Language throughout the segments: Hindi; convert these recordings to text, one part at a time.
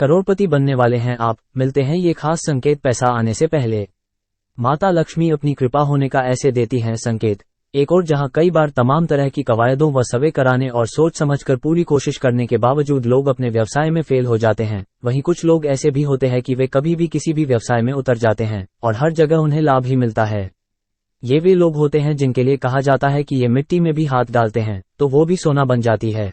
करोड़पति बनने वाले हैं आप, मिलते हैं ये खास संकेत पैसा आने से पहले। माता लक्ष्मी अपनी कृपा होने का ऐसे देती हैं संकेत। एक और जहां कई बार तमाम तरह की कवायदों व सवे कराने और सोच समझकर पूरी कोशिश करने के बावजूद लोग अपने व्यवसाय में फेल हो जाते हैं, वहीं कुछ लोग ऐसे भी होते हैं कि वे कभी भी किसी भी व्यवसाय में उतर जाते हैं और हर जगह उन्हें लाभ ही मिलता है। ये वे लोग होते हैं जिनके लिए कहा जाता है कि ये मिट्टी में भी हाथ डालते हैं तो वो भी सोना बन जाती है।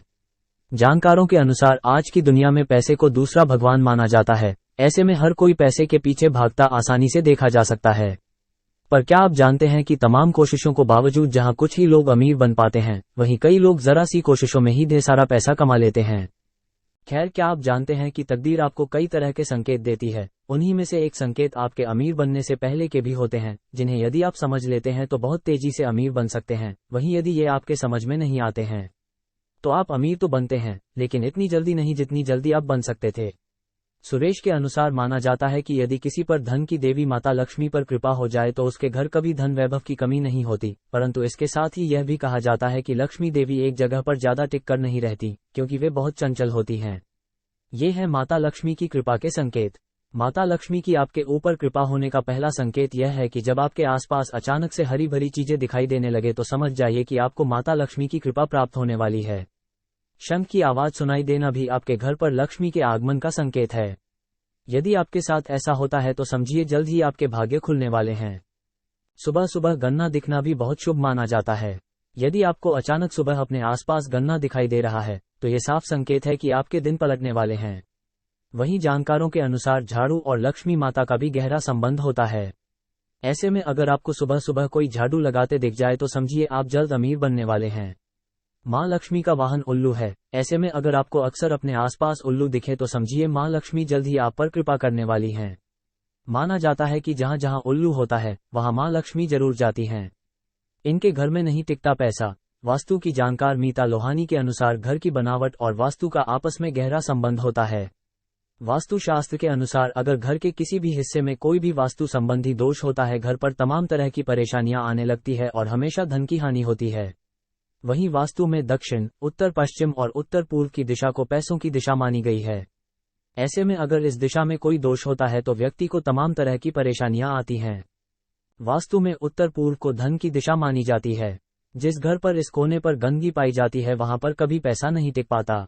जानकारों के अनुसार आज की दुनिया में पैसे को दूसरा भगवान माना जाता है। ऐसे में हर कोई पैसे के पीछे भागता आसानी से देखा जा सकता है। पर क्या आप जानते हैं कि तमाम कोशिशों को बावजूद जहां कुछ ही लोग अमीर बन पाते हैं, वहीं कई लोग जरा सी कोशिशों में ही ढेर सारा पैसा कमा लेते हैं। खैर, क्या आप जानते हैं कि तकदीर आपको कई तरह के संकेत देती है। उन्हीं में से एक संकेत आपके अमीर बनने से पहले के भी होते हैं, जिन्हें यदि आप समझ लेते हैं तो बहुत तेजी से अमीर बन सकते हैं। वहीं यदि ये आपके समझ में नहीं आते हैं तो आप अमीर तो बनते हैं, लेकिन इतनी जल्दी नहीं जितनी जल्दी आप बन सकते थे। सुरेश के अनुसार माना जाता है कि यदि किसी पर धन की देवी माता लक्ष्मी पर कृपा हो जाए तो उसके घर कभी धन वैभव की कमी नहीं होती, परंतु इसके साथ ही यह भी कहा जाता है कि लक्ष्मी देवी एक जगह पर ज्यादा टिक कर नहीं रहती, क्योंकि वे बहुत चंचल होती हैं। ये है माता लक्ष्मी की कृपा के संकेत। माता लक्ष्मी की आपके ऊपर कृपा होने का पहला संकेत यह है कि जब आपके आसपास अचानक से हरी भरी चीजें दिखाई देने लगे तो समझ जाइए कि आपको माता लक्ष्मी की कृपा प्राप्त होने वाली है। शंख की आवाज सुनाई देना भी आपके घर पर लक्ष्मी के आगमन का संकेत है। यदि आपके साथ ऐसा होता है तो समझिए जल्द ही आपके भाग्य खुलने वाले हैं। सुबह सुबह गन्ना दिखना भी बहुत शुभ माना जाता है। यदि आपको अचानक सुबह अपने आसपास गन्ना दिखाई दे रहा है तो ये साफ संकेत है कि आपके दिन पलटने वाले हैं। वहीं जानकारों के अनुसार झाड़ू और लक्ष्मी माता का भी गहरा संबंध होता है। ऐसे में अगर आपको सुबह सुबह कोई झाड़ू लगाते दिख जाए तो समझिए आप जल्द अमीर बनने वाले हैं। माँ लक्ष्मी का वाहन उल्लू है। ऐसे में अगर आपको अक्सर अपने आसपास उल्लू दिखे तो समझिए माँ लक्ष्मी जल्द ही आप पर कृपा करने वाली हैं। माना जाता है कि जहाँ जहाँ उल्लू होता है वहाँ माँ लक्ष्मी जरूर जाती हैं। इनके घर में नहीं टिकता पैसा। वास्तु की जानकार मीता लोहानी के अनुसार घर की बनावट और वास्तु का आपस में गहरा संबंध होता है। वास्तुशास्त्र के अनुसार अगर घर के किसी भी हिस्से में कोई भी वास्तु संबंधी दोष होता है, घर पर तमाम तरह की परेशानियां आने लगती है और हमेशा धन की हानि होती है। वहीं वास्तु में दक्षिण, उत्तर पश्चिम और उत्तर पूर्व की दिशा को पैसों की दिशा मानी गई है। ऐसे में अगर इस दिशा में कोई दोष होता है तो व्यक्ति को तमाम तरह की परेशानियां आती हैं। वास्तु में उत्तर पूर्व को धन की दिशा मानी जाती है। जिस घर पर इस कोने पर गंदगी पाई जाती है वहां पर कभी पैसा नहीं टिक पाता।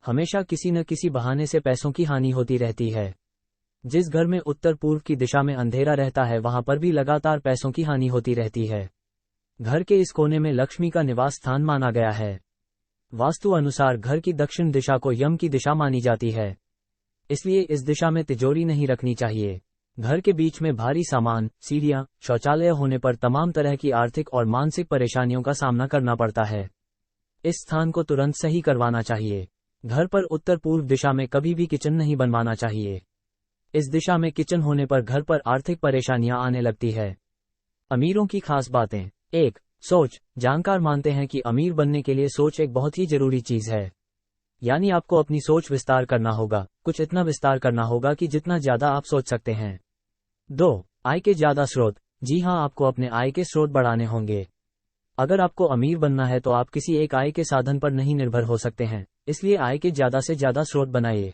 हमेशा किसी न किसी बहाने से पैसों की हानि होती रहती है। जिस घर में उत्तर पूर्व की दिशा में अंधेरा रहता है वहां पर भी लगातार पैसों की हानि होती रहती है। घर के इस कोने में लक्ष्मी का निवास स्थान माना गया है। वास्तु अनुसार घर की दक्षिण दिशा को यम की दिशा मानी जाती है, इसलिए इस दिशा में तिजोरी नहीं रखनी चाहिए। घर के बीच में भारी सामान, सीढ़ियां, शौचालय होने पर तमाम तरह की आर्थिक और मानसिक परेशानियों का सामना करना पड़ता है। इस स्थान को तुरंत सही करवाना चाहिए। घर पर उत्तर पूर्व दिशा में कभी भी किचन नहीं बनवाना चाहिए। इस दिशा में किचन होने पर घर पर आर्थिक परेशानियां आने लगती है। अमीरों की खास बातें। 1. सोच। जानकार मानते हैं कि अमीर बनने के लिए सोच एक बहुत ही जरूरी चीज है। यानी आपको अपनी सोच विस्तार करना होगा, कुछ इतना विस्तार करना होगा कि जितना ज्यादा आप सोच सकते हैं। 2. आय के ज्यादा स्रोत। जी हां, आपको अपने आय के स्रोत बढ़ाने होंगे। अगर आपको अमीर बनना है तो आप किसी एक आय के साधन पर नहीं निर्भर हो सकते हैं, इसलिए आय के ज्यादा से ज्यादा स्रोत बनाइए।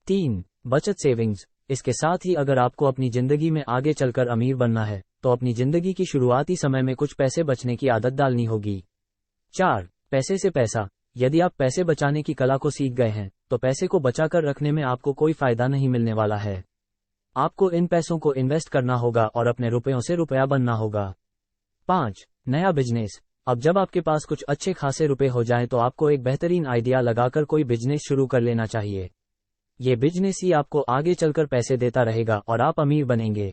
3. बचत सेविंग्स। इसके साथ ही अगर आपको अपनी जिंदगी में आगे चलकर अमीर बनना है तो अपनी जिंदगी की शुरुआती समय में कुछ पैसे बचने की आदत डालनी होगी। 4. पैसे से पैसा। यदि आप पैसे बचाने की कला को सीख गए हैं तो पैसे को बचाकर रखने में आपको कोई फायदा नहीं मिलने वाला है। आपको इन पैसों को इन्वेस्ट करना होगा और अपने रुपयों से रुपया बनना होगा। 5. नया बिजनेस। अब जब आपके पास कुछ अच्छे खासे रुपए हो जाएं तो आपको एक बेहतरीन आइडिया लगाकर कोई बिजनेस शुरू कर लेना चाहिए। ये बिजनेस ही आपको आगे चलकर पैसे देता रहेगा और आप अमीर बनेंगे।